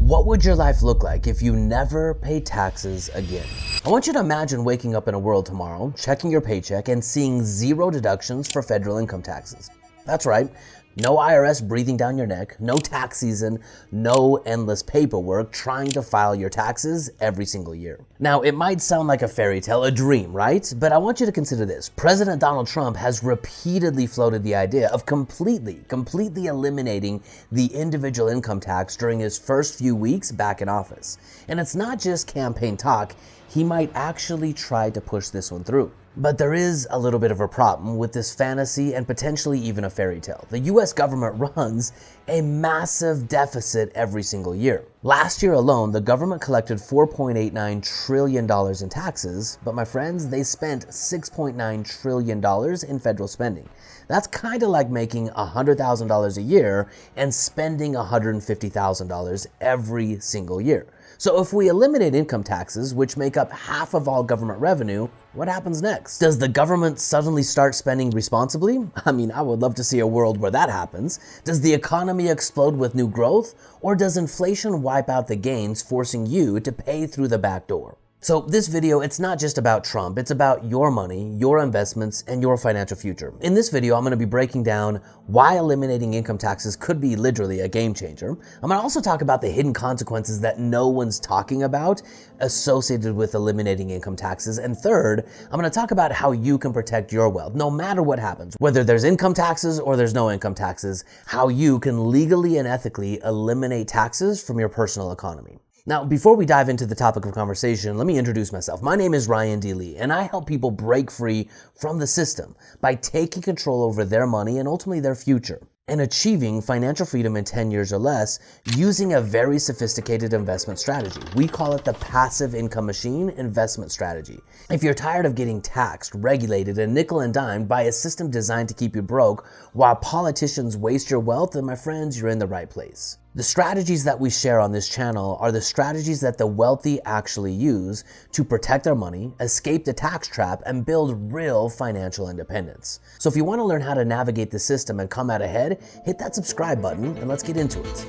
What would your life look like if you never paid taxes again? I want you to imagine waking up in a world tomorrow, checking your paycheck, and seeing zero deductions for federal income taxes. That's right. No IRS breathing down your neck, no tax season, no endless paperwork trying to file your taxes every single year. Now, it might sound like a fairy tale, a dream, right? But I want you to consider this. President Donald Trump has repeatedly floated the idea of completely eliminating the individual income tax during his first few weeks back in office. And it's not just campaign talk. He might actually try to push this one through. But there is a little bit of a problem with this fantasy and potentially even a fairy tale. The US government runs a massive deficit every single year. Last year alone, the government collected $4.89 trillion in taxes, but my friends, they spent $6.9 trillion in federal spending. That's kind of like making $100,000 a year and spending $150,000 every single year. So if we eliminate income taxes, which make up half of all government revenue, what happens next? Does the government suddenly start spending responsibly? I mean, I would love to see a world where that happens. Does the economy explode with new growth? Or does inflation wipe out the gains, forcing you to pay through the back door? So this video, it's not just about Trump, it's about your money, your investments, and your financial future. In this video, I'm going to be breaking down why eliminating income taxes could be literally a game changer. I'm going to also talk about the hidden consequences that no one's talking about associated with eliminating income taxes. And third, I'm going to talk about how you can protect your wealth, no matter what happens, whether there's income taxes or there's no income taxes, how you can legally and ethically eliminate taxes from your personal economy. Now, before we dive into the topic of conversation, let me introduce myself. My name is Ryan D. Lee, and I help people break free from the system by taking control over their money and ultimately their future, and achieving financial freedom in 10 years or less using a very sophisticated investment strategy. We call it the passive income machine investment strategy. If you're tired of getting taxed, regulated, and nickel and dimed by a system designed to keep you broke while politicians waste your wealth, then my friends, you're in the right place. The strategies that we share on this channel are the strategies that the wealthy actually use to protect their money, escape the tax trap, and build real financial independence. So if you want to learn how to navigate the system and come out ahead, hit that subscribe button and let's get into it.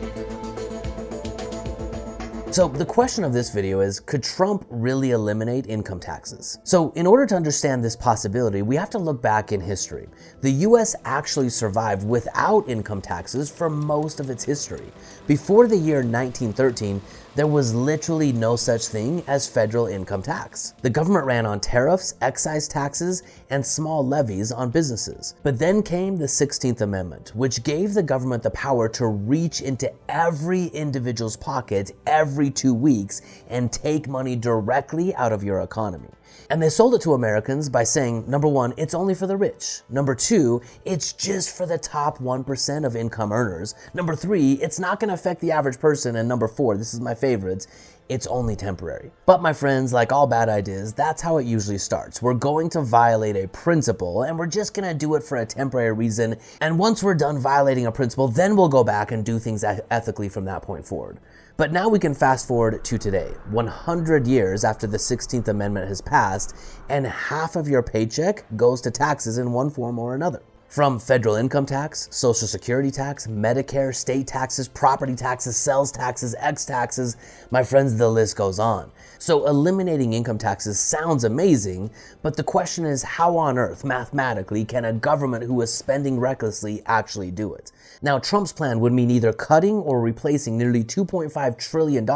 So the question of this video is, could Trump really eliminate income taxes? So in order to understand this possibility, we have to look back in history. The US actually survived without income taxes for most of its history. Before the year 1913, there was literally no such thing as federal income tax. The government ran on tariffs, excise taxes, and small levies on businesses. But then came the 16th Amendment, which gave the government the power to reach into every individual's pocket every 2 weeks and take money directly out of your economy. And they sold it to Americans by saying, number one, it's only for the rich. Number two, it's just for the top 1% of income earners. Number three, it's not going to affect the average person. And number four, this is my favorites, it's only temporary. But my friends, like all bad ideas, that's how it usually starts. We're going to violate a principle and we're just going to do it for a temporary reason. And once we're done violating a principle, then we'll go back and do things ethically from that point forward. But now we can fast forward to today, 100 years after the 16th Amendment has passed, and half of your paycheck goes to taxes in one form or another. From federal income tax, social security tax, Medicare, state taxes, property taxes, sales taxes, taxes, my friends, the list goes on. So eliminating income taxes sounds amazing, but the question is, how on earth, mathematically, can a government who is spending recklessly actually do it? Now, Trump's plan would mean either cutting or replacing nearly $2.5 trillion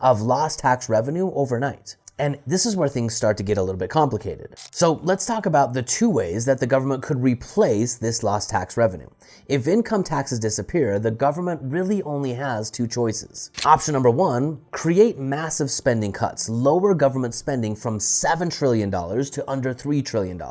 of lost tax revenue overnight. And this is where things start to get a little bit complicated. So let's talk about the two ways that the government could replace this lost tax revenue. If income taxes disappear, the government really only has two choices. Option number one, create massive spending cuts, lower government spending from $7 trillion to under $3 trillion.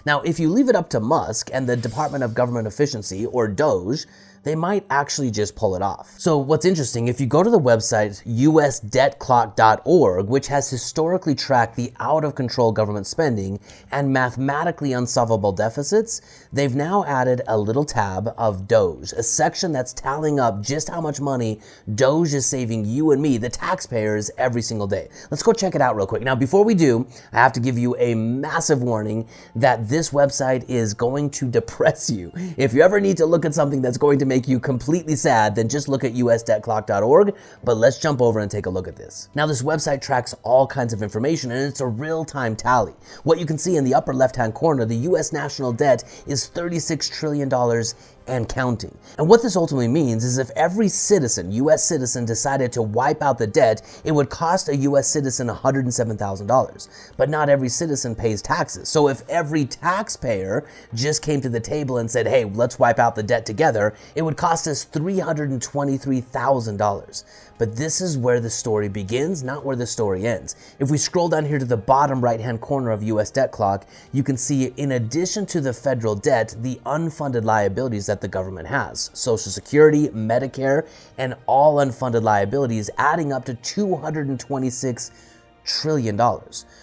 Now, if you leave it up to Musk and the Department of Government Efficiency, or DOGE, they might actually just pull it off. So what's interesting, if you go to the website usdebtclock.org, which has historically tracked the out-of-control government spending and mathematically unsolvable deficits, they've now added a little tab of DOGE, a section that's tallying up just how much money DOGE is saving you and me, the taxpayers, every single day. Let's go check it out real quick. Now, before we do, I have to give you a massive warning that this website is going to depress you. If you ever need to look at something that's going to make you completely sad, then just look at usdebtclock.org, but let's jump over and take a look at this. Now, this website tracks all kinds of information, and it's a real-time tally. What you can see in the upper left-hand corner, the US national debt is $36 trillion and counting. And what this ultimately means is if every citizen, US citizen, decided to wipe out the debt, it would cost a US citizen $107,000. But not every citizen pays taxes. So if every taxpayer just came to the table and said, hey, let's wipe out the debt together, it would cost us $323,000. But this is where the story begins, not where the story ends. If we scroll down here to the bottom right-hand corner of US Debt Clock, you can see in addition to the federal debt, the unfunded liabilities that the government has. Social Security, Medicare, and all unfunded liabilities adding up to $226 trillion.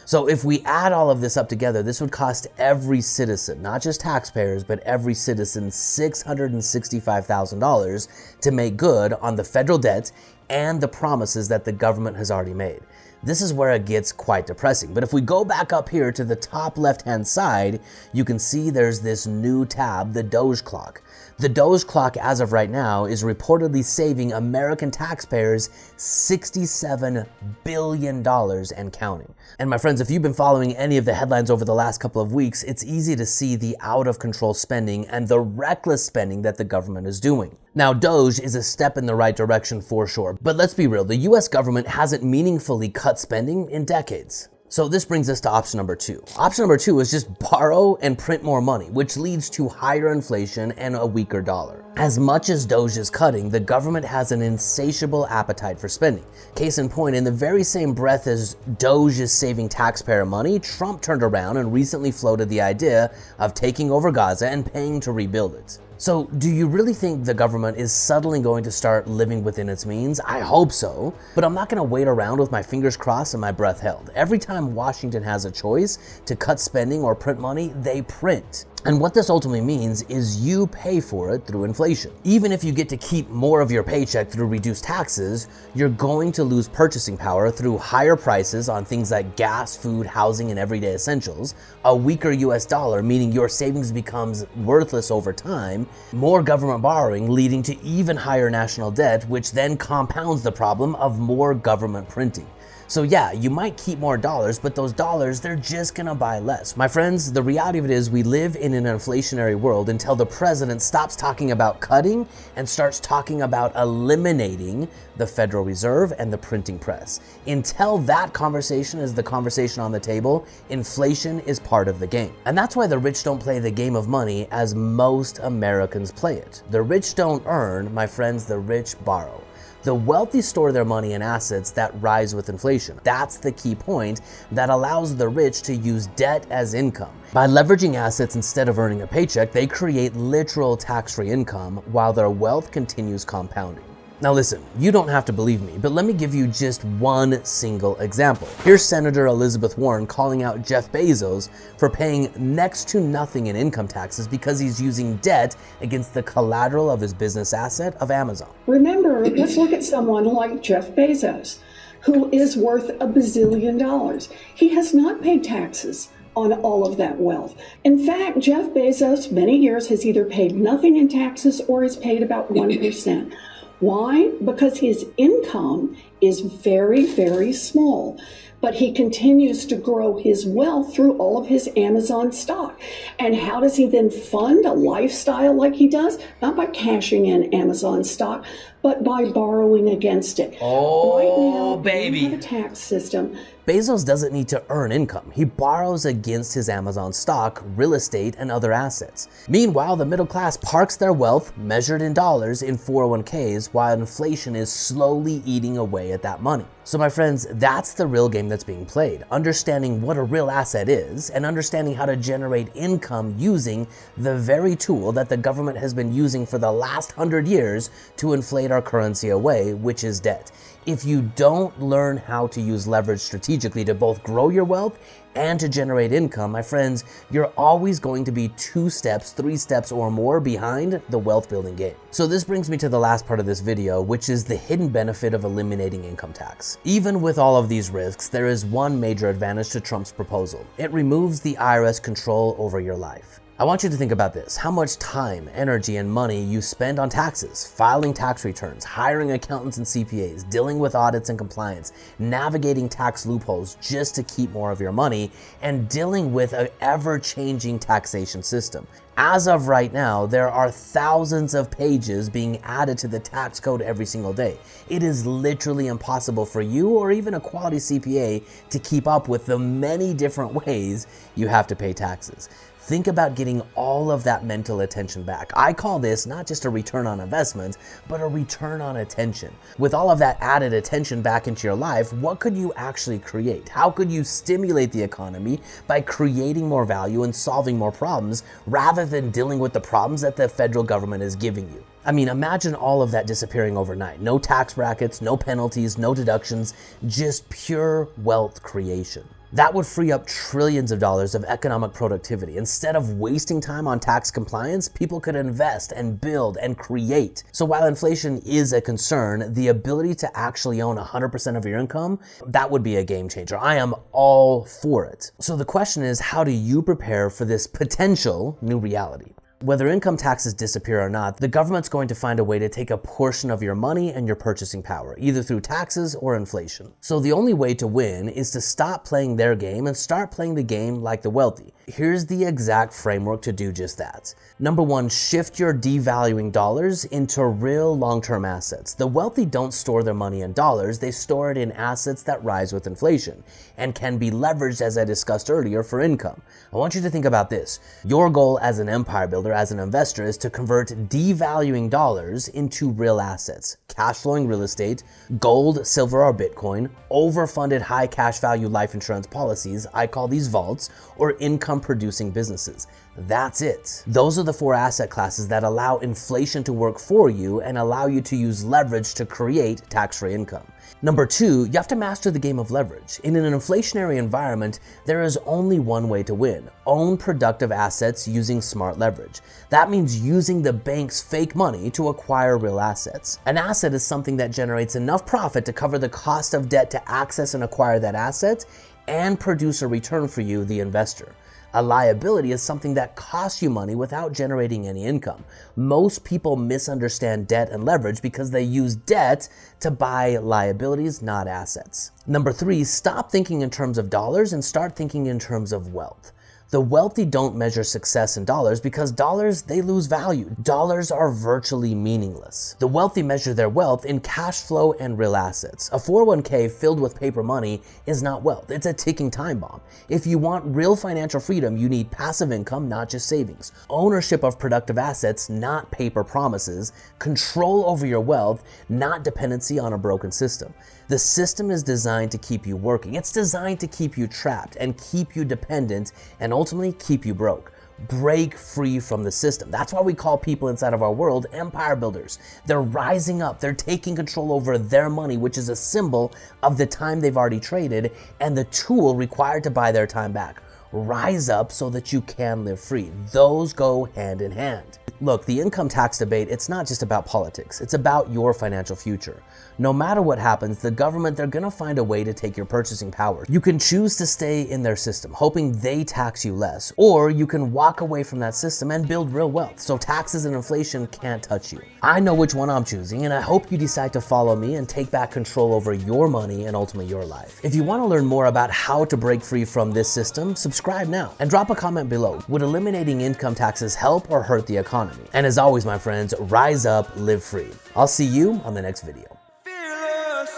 So if we add all of this up together, this would cost every citizen, not just taxpayers, but every citizen $665,000 to make good on the federal debt and the promises that the government has already made. This is where it gets quite depressing. But if we go back up here to the top left-hand side, you can see there's this new tab, the Doge Clock. The Doge Clock, as of right now, is reportedly saving American taxpayers $67 billion and counting. And my friends, if you've been following any of the headlines over the last couple of weeks, it's easy to see the out-of-control spending and the reckless spending that the government is doing. Now, Doge is a step in the right direction for sure, but let's be real, the US government hasn't meaningfully cut spending in decades. So this brings us to option number 2. Option number 2 is just borrow and print more money, which leads to higher inflation and a weaker dollar. As much as Doge is cutting, the government has an insatiable appetite for spending. Case in point, in the very same breath as Doge is saving taxpayer money, Trump turned around and recently floated the idea of taking over Gaza and paying to rebuild it. So, do you really think the government is suddenly going to start living within its means? I hope so, but I'm not going to wait around with my fingers crossed and my breath held. Every time Washington has a choice to cut spending or print money, they print. And what this ultimately means is you pay for it through inflation. Even if you get to keep more of your paycheck through reduced taxes, you're going to lose purchasing power through higher prices on things like gas, food, housing, and everyday essentials, a weaker US dollar, meaning your savings becomes worthless over time, more government borrowing leading to even higher national debt, which then compounds the problem of more government printing. So yeah, you might keep more dollars, but those dollars, they're just gonna buy less. My friends, the reality of it is we live in an inflationary world until the president stops talking about cutting and starts talking about eliminating the Federal Reserve and the printing press. Until that conversation is the conversation on the table, inflation is part of the game. And that's why the rich don't play the game of money as most Americans play it. The rich don't earn, my friends, the rich borrow. The wealthy store their money in assets that rise with inflation. That's the key point that allows the rich to use debt as income. By leveraging assets instead of earning a paycheck, they create literal tax-free income while their wealth continues compounding. Now listen, you don't have to believe me, but let me give you just one single example. Here's Senator Elizabeth Warren calling out Jeff Bezos for paying next to nothing in income taxes because he's using debt against the collateral of his business asset of Amazon. Remember, let's look at someone like Jeff Bezos, who is worth $1 bazillion. He has not paid taxes on all of that wealth. In fact, Jeff Bezos, many years, has either paid nothing in taxes or has paid about 1%. Why? Because his income is very, very small, but he continues to grow his wealth through all of his Amazon stock. And how does he then fund a lifestyle like he does? Not by cashing in Amazon stock, but by borrowing against it. Oh, right now, baby. We have a tax system. Bezos doesn't need to earn income. He borrows against his Amazon stock, real estate, and other assets. Meanwhile, the middle class parks their wealth, measured in dollars, in 401ks, while inflation is slowly eating away at that money. So my friends, that's the real game that's being played. Understanding what a real asset is and understanding how to generate income using the very tool that the government has been using for the last 100 years to inflate our currency away, which is debt. If you don't learn how to use leverage strategically to both grow your wealth and to generate income, my friends, you're always going to be 2 steps, 3 steps or more behind the wealth building game. So this brings me to the last part of this video, which is the hidden benefit of eliminating income tax. Even with all of these risks, there is one major advantage to Trump's proposal. It removes the IRS control over your life. I want you to think about this: how much time, energy, and money you spend on taxes, filing tax returns, hiring accountants and CPAs, dealing with audits and compliance, navigating tax loopholes just to keep more of your money, and dealing with an ever-changing taxation system. As of right now, there are thousands of pages being added to the tax code every single day. It is literally impossible for you or even a quality CPA to keep up with the many different ways you have to pay taxes. Think about getting all of that mental attention back. I call this not just a return on investment, but a return on attention. With all of that added attention back into your life, what could you actually create? How could you stimulate the economy by creating more value and solving more problems rather than dealing with the problems that the federal government is giving you? I mean, imagine all of that disappearing overnight. No tax brackets, no penalties, no deductions, just pure wealth creation. That would free up trillions of dollars of economic productivity. Instead of wasting time on tax compliance, people could invest and build and create. So while inflation is a concern, the ability to actually own 100% of your income, that would be a game changer. I am all for it. So the question is, how do you prepare for this potential new reality? Whether income taxes disappear or not, the government's going to find a way to take a portion of your money and your purchasing power, either through taxes or inflation. So the only way to win is to stop playing their game and start playing the game like the wealthy. Here's the exact framework to do just that. Number one, shift your devaluing dollars into real long-term assets. The wealthy don't store their money in dollars, they store it in assets that rise with inflation and can be leveraged, as I discussed earlier, for income. I want you to think about this. Your goal as an empire builder, as an investor, is to convert devaluing dollars into real assets, cash flowing real estate, gold, silver, or Bitcoin, overfunded high cash value life insurance policies, I call these vaults, or income producing businesses. That's it. Those are the four asset classes that allow inflation to work for you and allow you to use leverage to create tax-free income. Number two, you have to master the game of leverage. In an inflationary environment, there is only one way to win: own productive assets using smart leverage. That means using the bank's fake money to acquire real assets. An asset is something that generates enough profit to cover the cost of debt to access and acquire that asset and produce a return for you, the investor. A liability is something that costs you money without generating any income. Most people misunderstand debt and leverage because they use debt to buy liabilities, not assets. Number three, stop thinking in terms of dollars and start thinking in terms of wealth. The wealthy don't measure success in dollars because dollars, they lose value. Dollars are virtually meaningless. The wealthy measure their wealth in cash flow and real assets. A 401k filled with paper money is not wealth. It's a ticking time bomb. If you want real financial freedom, you need passive income, not just savings. Ownership of productive assets, not paper promises. Control over your wealth, not dependency on a broken system. The system is designed to keep you working. It's designed to keep you trapped and keep you dependent and ultimately keep you broke. Break free from the system. That's why we call people inside of our world empire builders. They're rising up. They're taking control over their money, which is a symbol of the time they've already traded and the tool required to buy their time back. Rise up so that you can live free. Those go hand in hand. Look, the income tax debate, it's not just about politics. It's about your financial future. No matter what happens, the government, they're gonna find a way to take your purchasing power. You can choose to stay in their system, hoping they tax you less, or you can walk away from that system and build real wealth, so taxes and inflation can't touch you. I know which one I'm choosing, and I hope you decide to follow me and take back control over your money and ultimately your life. If you wanna learn more about how to break free from this system, subscribe now and drop a comment below. Would eliminating income taxes help or hurt the economy? And as always, my friends, rise up, live free. I'll see you on the next video. Fearless.